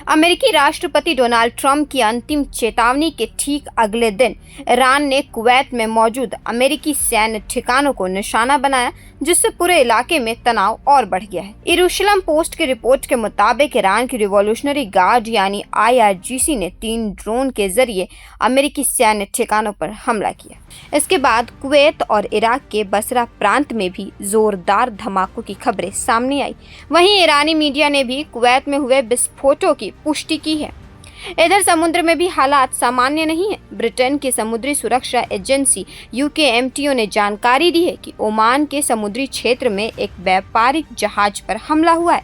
अमेरिकी राष्ट्रपति Donald Trump की अंतिम चेतावनी के ठीक अगले दिन ईरान ने कुवैत में मौजूद अमेरिकी सैन्य ठिकानों को निशाना बनाया, जिससे पूरे इलाके में तनाव और बढ़ गया है। यरूशलेम पोस्ट की रिपोर्ट के मुताबिक ईरान की रिवॉल्यूशनरी गार्ड यानी IRGC ने 3 ड्रोन के जरिए अमेरिकी सैन्य ठिकानों पर हमला किया। इसके बाद कुवैत और इराक के बसरा प्रांत में भी जोरदार धमाकों की खबरें सामने आई। वहीं ईरानी मीडिया ने भी कुवैत में हुए विस्फोटों की पुष्टि की है। इधर समुद्र में भी हालात सामान्य नहीं है। ब्रिटेन की समुद्री सुरक्षा एजेंसी UKMTO ने जानकारी दी है कि ओमान के समुद्री क्षेत्र में एक व्यापारिक जहाज पर हमला हुआ है।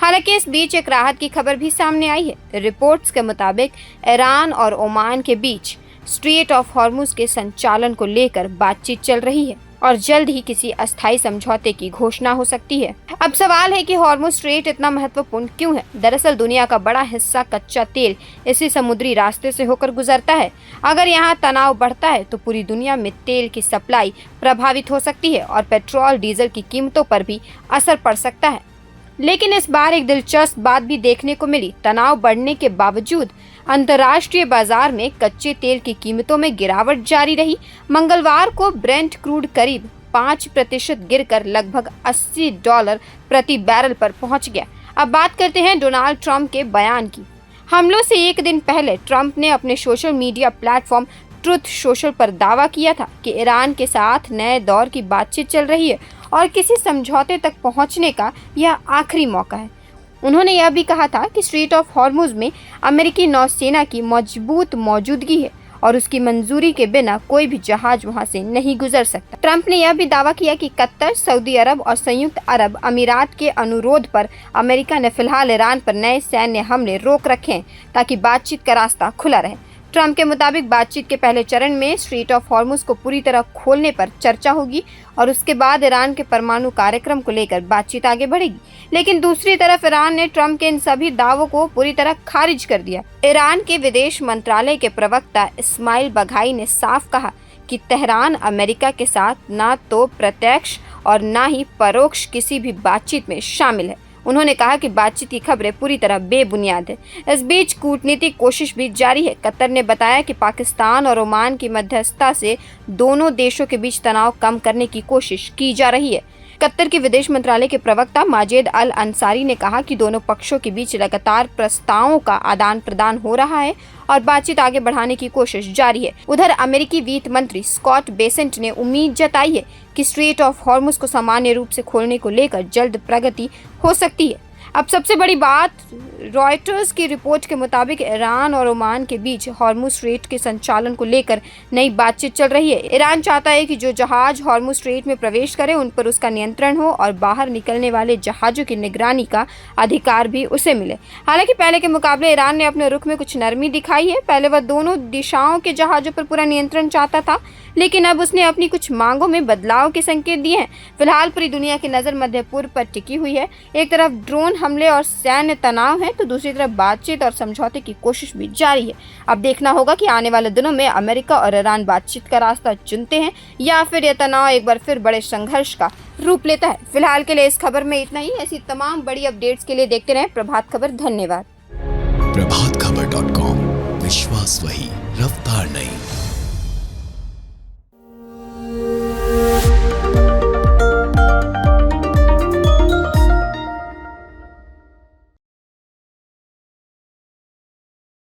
हालांकि इस बीच एक राहत की खबर भी सामने आई है। रिपोर्ट्स के मुताबिक ईरान और ओमान के बीच स्ट्रेट ऑफ हॉर्मुज के संचालन को लेकर बातचीत चल रही है और जल्द ही किसी अस्थायी समझौते की घोषणा हो सकती है। अब सवाल है कि हॉर्मुज स्ट्रेट इतना महत्वपूर्ण क्यों है? दरअसल दुनिया का बड़ा हिस्सा कच्चा तेल इसी समुद्री रास्ते से होकर गुजरता है। अगर यहाँ तनाव बढ़ता है तो पूरी दुनिया में तेल की सप्लाई प्रभावित हो सकती है और पेट्रोल डीजल की कीमतों पर भी असर पड़ सकता है। लेकिन इस बार एक दिलचस्प बात भी देखने को मिली। तनाव बढ़ने के बावजूद अंतर्राष्ट्रीय बाजार में कच्चे तेल की कीमतों में गिरावट जारी रही। मंगलवार को ब्रेंट क्रूड करीब 5% गिरकर लगभग $80 प्रति बैरल पर पहुंच गया। अब बात करते हैं डोनाल्ड ट्रंप के बयान की। हमलों से एक दिन पहले ट्रंप ने अपने social media platform truth social पर दावा किया था कि ईरान के साथ नए दौर की बातचीत चल रही है और किसी समझौते तक पहुंचने का यह आखिरी मौका है। उन्होंने यह भी कहा था कि स्ट्रेट ऑफ हॉर्मुज में अमेरिकी नौसेना की मजबूत मौजूदगी है और उसकी मंजूरी के बिना कोई भी जहाज वहां से नहीं गुजर सकता। ट्रंप ने यह भी दावा किया कि कतर, सऊदी अरब और संयुक्त अरब अमीरात के अनुरोध पर अमेरिका ने फिलहाल ईरान पर नए सैन्य हमले रोक रखे हैं ताकि बातचीत का रास्ता खुला रहे। ट्रंप के मुताबिक बातचीत के पहले चरण में स्ट्रेट ऑफ हॉर्मुज को पूरी तरह खोलने पर चर्चा होगी और उसके बाद ईरान के परमाणु कार्यक्रम को लेकर बातचीत आगे बढ़ेगी। लेकिन दूसरी तरफ ईरान ने ट्रंप के इन सभी दावों को पूरी तरह खारिज कर दिया। ईरान के विदेश मंत्रालय के प्रवक्ता इस्माइल बघाई ने साफ कहा कि तेहरान अमेरिका के साथ न तो प्रत्यक्ष और न ही परोक्ष किसी भी बातचीत में शामिल है। उन्होंने कहा कि बातचीत की खबरें पूरी तरह बेबुनियाद है। इस बीच कूटनीतिक कोशिश भी जारी है। कतर ने बताया कि पाकिस्तान और ओमान की मध्यस्थता से दोनों देशों के बीच तनाव कम करने की कोशिश की जा रही है। कतर के विदेश मंत्रालय के प्रवक्ता माजिद अल अंसारी ने कहा कि दोनों पक्षों के बीच लगातार प्रस्तावों का आदान प्रदान हो रहा है और बातचीत आगे बढ़ाने की कोशिश जारी है। उधर अमेरिकी वित्त मंत्री स्कॉट बेसेंट ने उम्मीद जताई है कि स्ट्रेट ऑफ हॉर्मुज को सामान्य रूप से खोलने को लेकर जल्द प्रगति हो सकती है। अब सबसे बड़ी बात, रॉयटर्स की रिपोर्ट के मुताबिक ईरान और ओमान के बीच हॉर्मुज स्ट्रेट के संचालन को लेकर नई बातचीत चल रही है। ईरान चाहता है कि जो जहाज हॉर्मुज स्ट्रेट में प्रवेश करे उन पर उसका नियंत्रण हो और बाहर निकलने वाले जहाजों की निगरानी का अधिकार भी उसे मिले। हालांकि पहले के मुकाबले ईरान ने अपने रुख में कुछ नरमी दिखाई है। पहले वह दोनों दिशाओं के जहाजों पर पूरा नियंत्रण चाहता था, लेकिन अब उसने अपनी कुछ मांगों में बदलाव के संकेत दिए हैं। फिलहाल पूरी दुनिया की नजर मध्य पूर्व पर टिकी हुई है। एक तरफ ड्रोन हमले और सैन्य तनाव है तो दूसरी तरफ बातचीत और समझौते की कोशिश भी जारी है। अब देखना होगा कि आने वाले दिनों में अमेरिका और ईरान बातचीत का रास्ता चुनते हैं या फिर यह तनाव एक बार फिर बड़े संघर्ष का रूप लेता है। फिलहाल के लिए इस खबर में इतना ही। ऐसी तमाम बड़ी अपडेट्स के लिए देखते रहें प्रभात खबर। धन्यवाद। प्रभातखबर.com, विश्वास वही, रफ्तार नहीं।